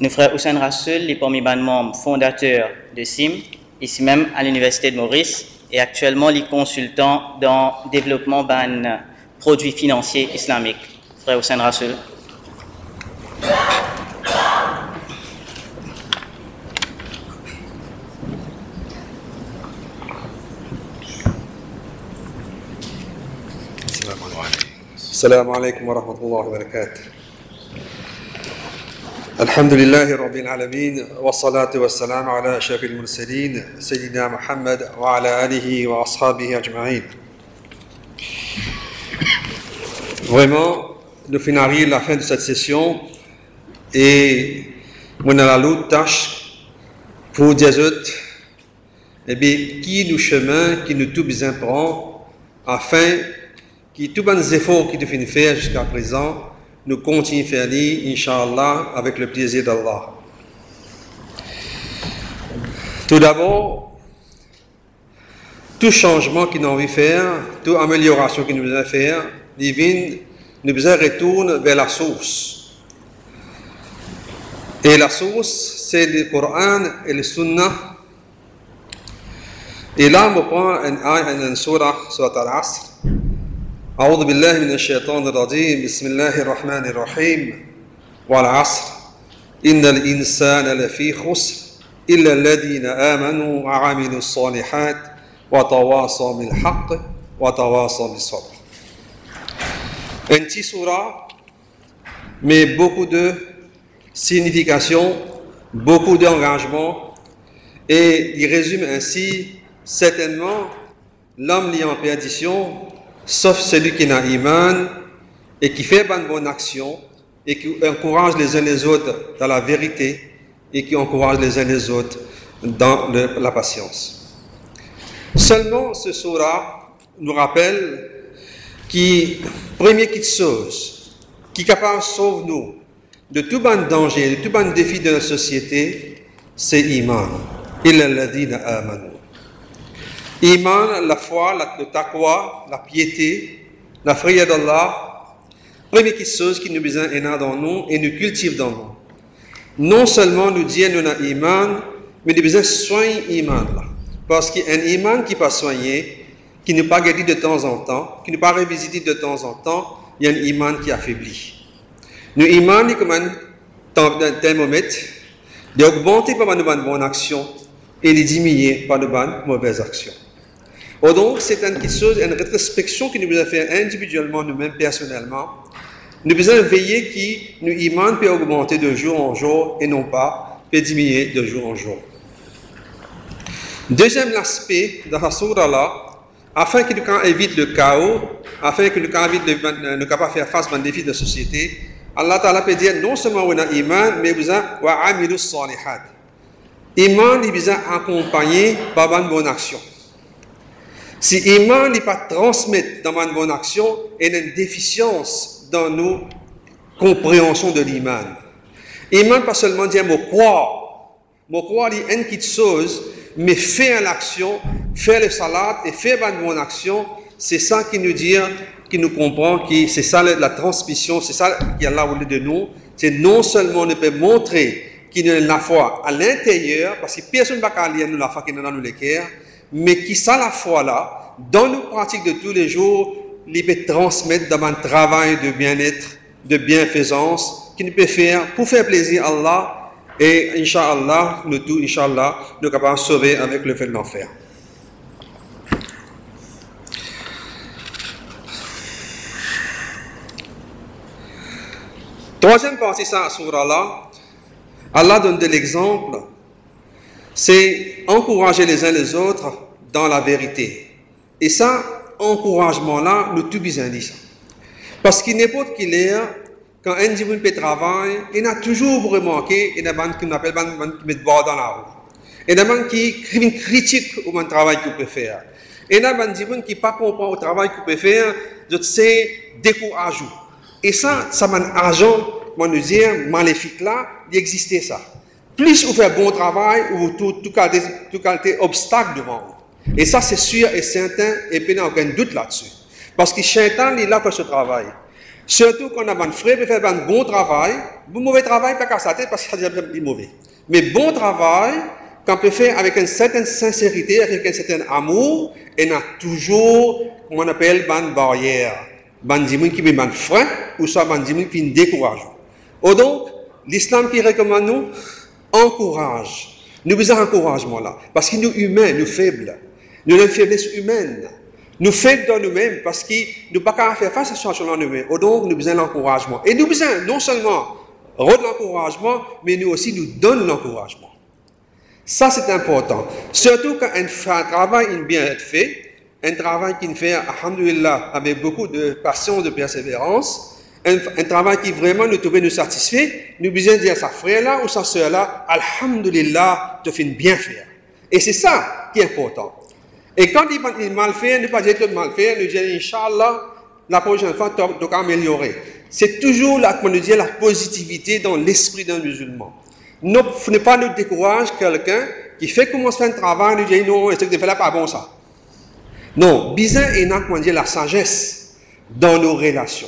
Nos frères Hussein Rassoul, les parmi les membres fondateurs de SIM, ici même à l'Université de Maurice, et actuellement les consultants dans le développement de produits financiers islamiques. Frère Hussein Rassoul. السلام عليكم ورحمة الله وبركاته. الحمد لله رب العالمين والصلاة والسلام على أشرف المرسلين سيدنا محمد وعلى آله وأصحابه أجمعين. Vraiment, nous finalisons la fin de cette session et on a la lourde tâche pour dire autres, eh bien, qui nous chemin, qui nous tout bien prend, afin que tous les efforts que nous finissons faire jusqu'à présent, nous continuons à faire, Inch'Allah, avec le plaisir d'Allah. Tout d'abord, tout changement que nous avons envie de faire, toute amélioration que nous devons faire, nous devons retourner vers la source. Et la source, c'est le Coran et le Sunnah. Et là, on prend une surah Al-Asr. أعوذ بالله من الشيطان الرجيم بسم الله الرحمن الرحيم والعصر إن الإنسان لفي خسر إلا الذين آمنوا وعملوا الصالحات وتواصوا بالحق وتواصوا بالصبر. Un petit surah, mais beaucoup de signification, beaucoup d'engagement, et il résume ainsi certainement l'homme lié en perdition, sauf celui qui n'a iman et qui fait une bonne action et qui encourage les uns les autres dans la vérité et qui encourage les uns les autres dans la patience. Seulement ce surah nous rappelle qui, première chose, qui est capable de sauver nous de tout bon danger, de tout bon défi de la société, c'est iman. Illa alladhina amanu. Iman, la foi, le taqwa, la piété, la frayeur d'Allah, première chose qui nous besoin dans nous et nous cultive dans nous. Non seulement nous dire nous avons iman, mais nous besoin soigner iman là. Parce qu'un iman qui n'est pas soigné, qui n'est pas guéri de temps en temps, qui n'est pas revisité de temps en temps, il y a un iman qui affaiblit. Nous iman est comme un thermomètre, d'augmenter par de bonnes actions et de diminuer par de bonnes mauvaises actions. Or donc, c'est une une rétrospection que nous devons faire individuellement, nous-mêmes, personnellement. Nous devons veiller que nous iman peut augmenter de jour en jour et non pas peut diminuer de jour en jour. Deuxième aspect de la surah là, afin que nous évite le chaos, afin que nous ne pas faire face à un défi de la société, Allah Ta'ala peut dire non seulement on a iman, mais vous avez wa amilu salihat. Iman, il est accompagné par une bonne action. Si iman n'est pas transmis dans une bonne action, il y a une déficience dans nos compréhensions de l'iman. Iman, pas seulement dire mon croire. Mon croire, il y a une petite chose, mais faire l'action, faire le salat et faire une bonne action, c'est ça qui nous dit, qui nous comprend, c'est ça la transmission, c'est ça qui est là au lieu de nous. C'est non seulement on peut montrer qu'il y a la foi à l'intérieur, parce que personne ne va pas lire la foi qui est dans nos cœurs, mais qui ça la foi là, dans nos pratiques de tous les jours, il peut transmettre dans un travail de bien-être, de bienfaisance, qu'il peut faire pour faire plaisir à Allah, et Inch'Allah, nous tous, Inch'Allah, nous sommes capables de sauver avec le fait de l'enfer. Troisième partie, ça, surah là, Allah donne de l'exemple, c'est encourager les uns les autres dans la vérité. Et ça, encouragement-là, nous tout besoin de ça. Parce qu'il n'importe qui l'est, quand un individu peut travailler, il a toujours remarqué, il y a des gens qui appelle qui mettent bord dans la roue. Il y a des gens qui critiquent au travail qu'il peut faire. Il y a des gens qui ne comprennent pas au travail qu'il peut faire, c'est découragé. Et ça m'a un agent, moi nous dire, maléfique là, il existait ça. Plus vous faites bon travail, ou tout qualité obstacle devant vous. Et ça, c'est sûr et certain, et il n'y a aucun doute là-dessus. Parce que Shaitan, il est là pour ce travail. Surtout quand on a un frère qui fait un bon travail, un mauvais travail, pas qu'à sa tête parce qu'il a déjà mauvais. Mais bon travail, qu'on peut faire avec une certaine sincérité, avec un certain amour, et on a toujours, comment on appelle, une barrière. Un dimanche qui met un frein, ou soit un dimanche qui nous décourage. Ou donc, l'islam qui recommande nous, encourage. Nous besoin d'encouragement là. Parce que nous humains, nous faibles. Nous avons une faiblesse humaine. Nous faibles dans nous-mêmes parce que nous ne pouvons pas faire face à cette situation nous-mêmes. Ou donc, nous besoin d'encouragement. Et nous besoin non seulement rendre l'encouragement, mais nous aussi nous donne l'encouragement. Ça, c'est important. Surtout quand un travail est bien fait, un travail qui fait, alhamdoulilah, avec beaucoup de patience, de persévérance, un travail qui vraiment nous satisfait, nous besoin de dire à sa frère-là ou sa soeur-là, alhamdoulilah, te fait bien faire. Et c'est ça qui est important. Et quand il est mal fait, ne pas dire tout mal fait, nous disons, Inch'Allah, la prochaine fois, tu dois améliorer. C'est toujours la positivité dans l'esprit d'un musulman. Ne pas nous décourager quelqu'un qui fait commencer un travail, nous dit non, est-ce que tu fais là pas bon ça? Non, bizarre et non, comment dire, la sagesse dans nos relations.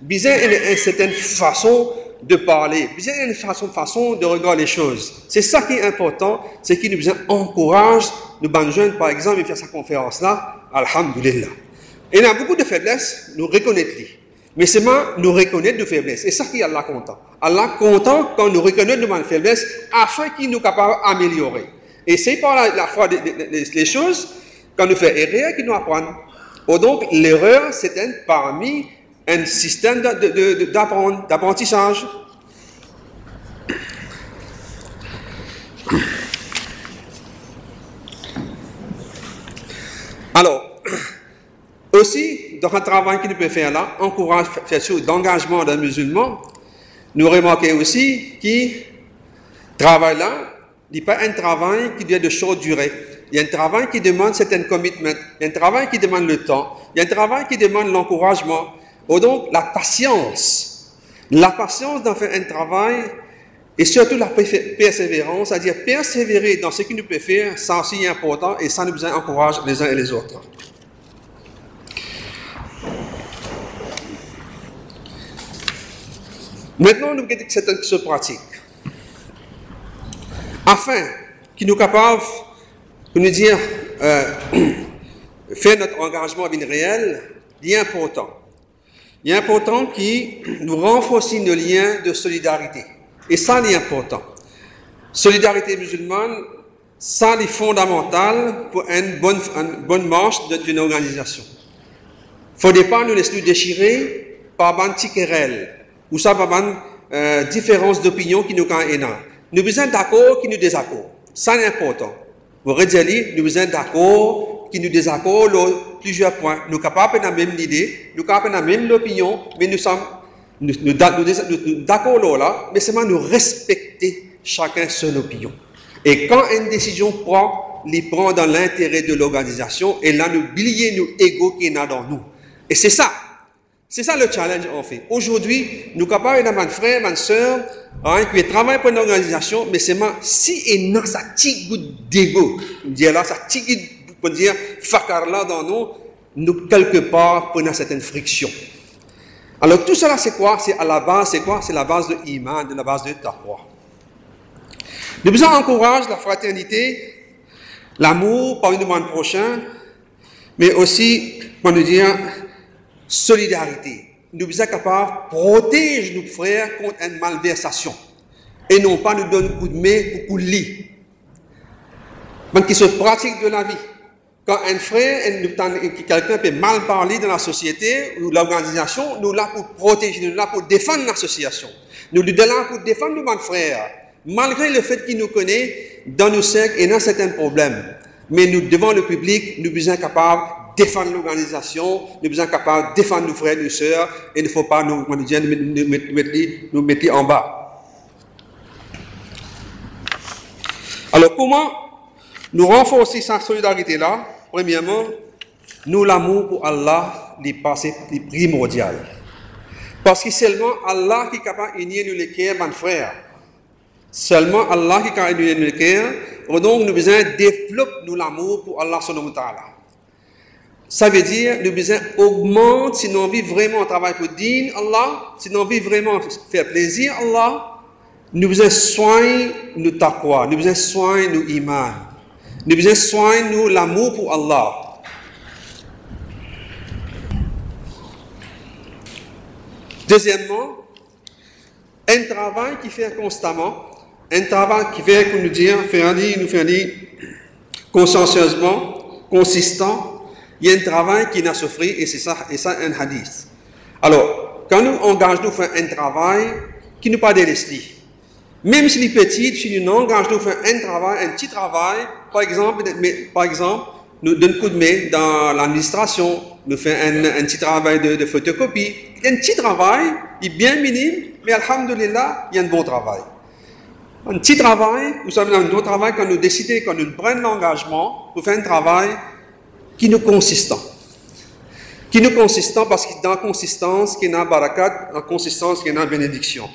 Bizarre et une certaine façon de parler. Bizarre et une façon de regarder les choses. C'est ça qui est important, c'est qu'il nous encourage, nous bonnes jeunes, par exemple, de faire sa conférence là, alhamdulillah. Et il y a beaucoup de faiblesses, nous reconnaître-les. Mais seulement nous reconnaître nos faiblesses. Et ça qui est Allah content. Allah content quand nous reconnaissons nos faiblesses afin qu'il nous capable d'améliorer. Et c'est par la foi les choses, quand nous faisons erreur, qu'il nous apprend. Ou donc l'erreur, c'est parmi un système d'apprentissage. Alors, aussi, dans un travail que nous pouvons faire là, encourage d'engagement d'un musulman, nous remarquons aussi que travail là, il n'est pas un travail qui doit de short durée. Il y a un travail qui demande certain commitment, il y a un travail qui demande le temps, il y a un travail qui demande l'encouragement. Ou donc, la patience d'en faire un travail et surtout la persévérance, c'est-à-dire persévérer dans ce que nous pouvons faire, c'est aussi important et ça nous encourage les uns et les autres. Maintenant, nous avons certaines choses pratiques. Afin qu'il nous capable de nous dire, faire notre engagement avec une réelle, il est important. Il est important que nous renforcions nos liens de solidarité. Et ça, c'est important. Solidarité musulmane, ça, c'est fondamental pour une bonne marche d'une organisation. Il ne faut pas nous laisser nous déchirer par une petite querelle ou ça par une différence d'opinion qui nous gagne. Nous avons besoin d'accord qui nous désaccord. Ça, c'est important. Vous regardez, nous avons besoin d'accord qui nous désaccord sur plusieurs points. Nous sommes capables de la même idée, nous sommes capables de la même opinion, mais nous sommes d'accord là, mais seulement nous respecter chacun son opinion. Et quand une décision prend, il prend dans l'intérêt de l'organisation, et là nous oublions nos égos qu'il y a dans nous. Et c'est ça le challenge en fait. Aujourd'hui, nous sommes capables d'avoir un frère, une soeur, qui travaille pour une organisation, mais seulement si il y a sa petite goutte d'égo, là, sa petite goutte, pour dire, fakar là dans nous quelque part prenons certaines frictions. Alors tout cela c'est quoi? C'est à la base, c'est quoi? C'est la base de l'iman, de la base de taqwa. Nous besoin encourage la fraternité, l'amour parmi nous le prochain, mais aussi, comment nous dire, solidarité. Nous sommes capables de protéger nos frères contre une malversation et non pas nous donner un coup de main pour coup de lit. Donc, qui se pratique de la vie. Quand un frère, quelqu'un peut mal parler dans la société ou l'organisation, nous sommes là pour protéger, nous sommes là pour défendre l'association. Nous sommes là pour défendre nos frères, malgré le fait qu'il nous connaît, dans nos cercles et dans certains problèmes. Mais nous, devant le public, nous sommes capables de défendre l'organisation, nous sommes capables de défendre nos frères et nos sœurs, et il ne faut pas nous mettre en bas. Alors, comment nous renforcer cette solidarité-là? Premièrement, nous, l'amour pour Allah, est primordial. Parce que seulement Allah qui est capable d'unir nous les cœurs, mon frère. Seulement Allah qui est capable d'unir nous les cœurs. Donc, nous devons développer l'amour pour Allah subhanahu wa ta'ala. Ça veut dire, nous besoin augmenter si nous envie vraiment travailler pour dire Allah, si nous envie vraiment faire plaisir à Allah, nous besoin soigner nous taqwa, nous besoin soigner nous iman, nous besoin soigner nous l'amour pour Allah. Deuxièmement, un travail qui fait constamment, un travail qui fait, comme nous dire, nous faire consciencieusement, consistant, il y a un travail qui n'a souffert et c'est ça un hadith. Alors, quand nous engageons nous faire un travail qui nous pas délaissé, même si les petits, si nous engageons nous faire un petit travail, par exemple, nous donnons un coup de main dans l'administration, nous faisons un petit travail de photocopie. Un petit travail, il est bien minime, mais alhamdoulilah, il y a un bon travail. Un petit travail, nous sommes dans un bon travail quand nous décidons, quand nous prenons l'engagement pour faire un travail qui nous consistant. Qui nous consistant parce que dans la consistance, il y a une barakat, dans la consistance, il y a une bénédiction.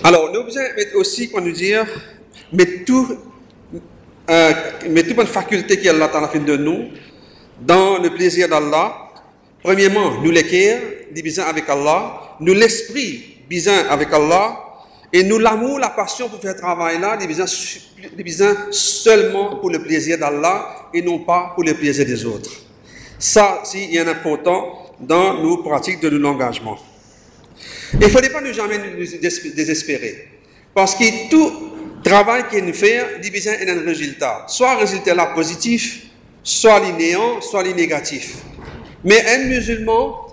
Alors, nous devons mettre aussi, quand nous dire, mettre toute bonne faculté qui est Allah dans de nous, dans le plaisir d'Allah. Premièrement, nous l'équerre, nous besoin avec Allah, nous l'esprit, besoin avec Allah, et nous l'amour, la passion pour faire ce travail-là, nous besoin seulement pour le plaisir d'Allah et non pas pour le plaisir des autres. Ça, c'est important dans nos pratiques de l'engagement. Il ne faudrait pas nous jamais nous désespérer. Parce que tout travail qu'il nous fait, il besoin d'un résultat. Soit un résultat là positif, soit néant, soit négatif. Mais un musulman,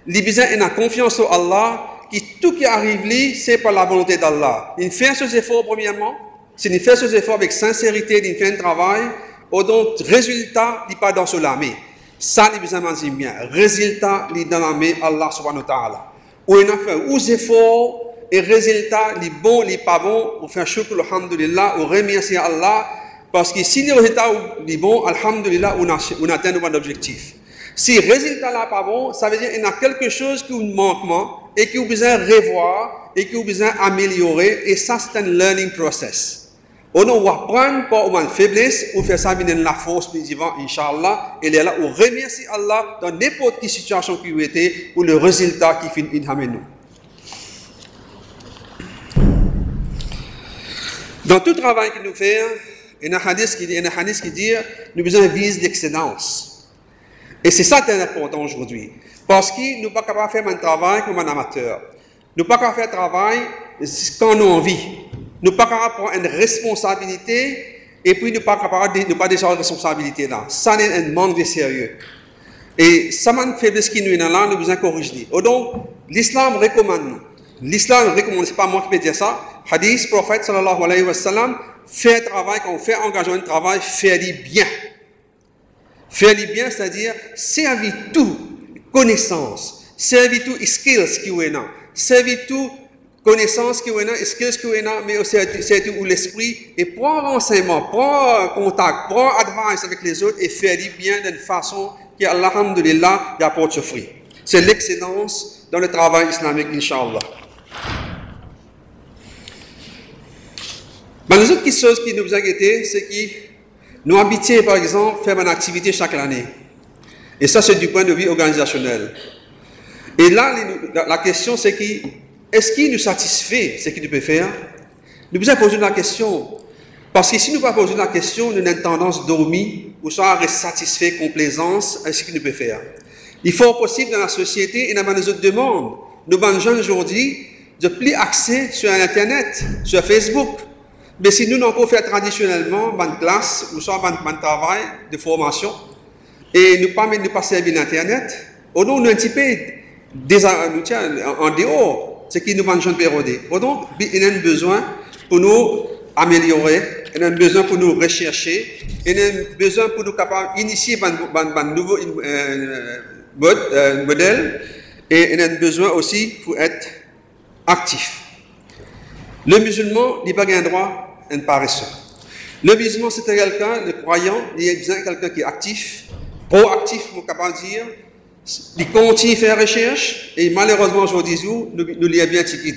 il a besoin d'une confiance en Allah, que tout qui arrive là, c'est par la volonté d'Allah. Il fait ses efforts premièrement. S'il fait ses efforts avec sincérité, il fait un travail, donc le résultat n'est pas dans son armée. Ça, il a besoin de dire bien. Résultat, il est dans l'armée Allah subhanahu wa ta'ala. Ou on a fait aux efforts et résultat, les bons, les pas bons, on fait shukr, alhamdulillah, on remercie Allah, parce que si les résultats sont bons, alhamdulillah, on atteint notre objectif. Si le résultat n'est pas bon, ça veut dire qu'il y a quelque chose qui nous manque et qui a besoin de revoir et qui a besoin d'améliorer, et ça, c'est un learning process. On va apprendre par une faiblesse, on fait ça avec la force du divin, Inch'Allah, et là, on remercie Allah dans n'importe quelle situation qui a été pour le résultat qui finit avec nous. Dans tout travail que nous faisons, il y a un hadith qui dit nous besoin viser l'excellence. Et c'est ça qui est important aujourd'hui. Parce que nous ne sommes pas capables de faire un travail comme un amateur. Nous ne sommes pas capables de faire un travail quand nous avons envie. Nous ne sommes pas capables de prendre une responsabilité et puis nous ne sommes pas capables de ne pas décharger la responsabilité là. Ça, c'est un manque de sérieux. Et ça, c'est une faiblesse qui nous est là, nous devons corriger. Donc, l'islam recommande. L'islam recommande, ce n'est pas moi qui peux dire ça. Hadith, prophète sallallahu alayhi wa sallam, faire travail, quand on fait engagement de travail, faire-le bien. Faire-le bien, c'est-à-dire servir tout connaissance, servir tout skills qui est là, servir tout connaissance qui est là, skills qui est là, mais aussi servir tout l'esprit, et prendre renseignement, prendre contact, prendre advice avec les autres et faire-le bien d'une façon qui, alhamdulillah, apporte ce fruit. C'est l'excellence dans le travail islamique, Inch'Allah. Mais les autres choses qui nous inquiètent, c'est que nous habituons, par exemple, faire une activité chaque année. Et ça, c'est du point de vue organisationnel. Et là, la question, c'est que, est-ce qu'il nous satisfait ce qu'il peut faire? Nous devons poser la question. Parce que si nous ne pas poser la question, nous avons une tendance dormir ou soit à satisfaire complaisance à ce qu'il peut faire. Il faut possible dans la société et dans les autres demandes. Nous avons jeunes aujourd'hui de plus accès sur Internet, sur Facebook. Mais si nous n'avons pas fait traditionnellement une classe ou soit un travail de formation et nous ne pas servir l'Internet, nous avons un petit peu en dehors ce qui nous va nous péroder. Donc, il y a un besoin pour nous améliorer, il y a un besoin pour nous rechercher, il y a un besoin pour nous capables d'initier un nouveau modèle et il y a un besoin aussi pour être actif. Le musulman n'a pas un droit à un paresseux. Le musulman, c'est quelqu'un, le croyant, il a besoin de quelqu'un qui est actif, proactif, je suis capable de dire, il continue à faire recherche et malheureusement, aujourd'hui, nous l'avons bien tiqué.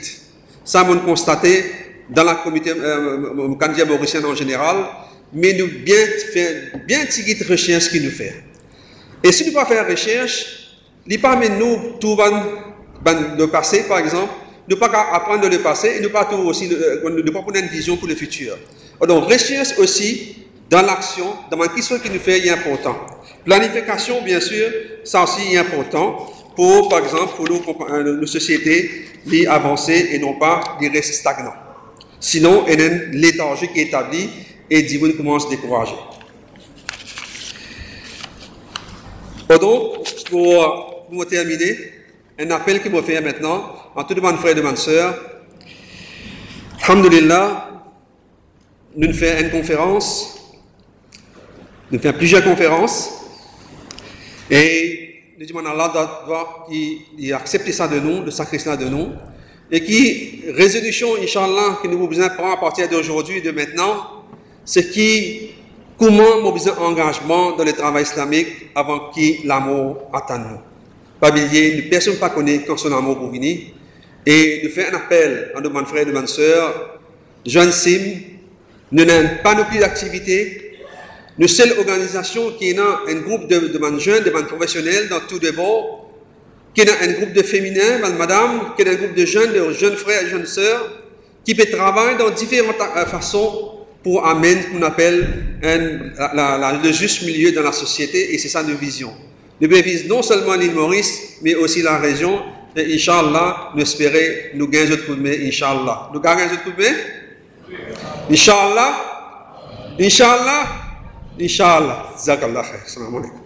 Ça, on a constaté dans la communauté canadienne mauricienne en général, mais nous bien tiqué de recherche qu'il nous fait. Et si nous ne pas faire recherche, il parmi nous, tout le passé, par exemple, nous ne pas apprendre le passé et nous ne pas aussi, nous pas prendre une vision pour le futur. Donc, recherche aussi dans l'action, dans la question qui nous fait est important. Planification, bien sûr, ça aussi est important pour, par exemple, pour nos sociétés les avancer et non pas les rester stagnants. Sinon, il y a une léthargie qui est établie et les gens commencent à se décourager. Donc, pour terminer, un appel que je vais faire maintenant à tous les frères et mes sœurs. Alhamdulillah, nous faisons une conférence, nous faisons plusieurs conférences et nous demandons à Allah qu'il accepte ça de nous, de sacrifier ça de nous et qui, résolution, Inch'Allah, que nous avons besoin de prendre à partir d'aujourd'hui et de maintenant, c'est comment nous avons besoin d'engagement dans le travail islamique avant que l'amour atteigne nous. Pas oublier, personne ne pas connaît quand son amour pour venir. Et de faire un appel à nos frères et nos sœurs, jeunes SIM, nous n'avons pas plus d'activité. Nous sommes l'organisation qui a un groupe de jeunes, de professionnels dans tous les bords, qui a un groupe de féminins, madame, qui a un groupe de jeunes frères et jeunes sœurs, qui peut travailler dans différentes façons pour amener ce qu'on appelle le juste milieu dans la société, et c'est ça nos visions. Nous visons non seulement l'île Maurice, mais aussi la région. Et Inch'Allah, nous espérons nous gagner un coup de main, Inch'Allah. Nous gagnons un coup de main? Inch'Allah. Inch'Allah. Inch'Allah. Jazakallah khair. Assalamu alaikum.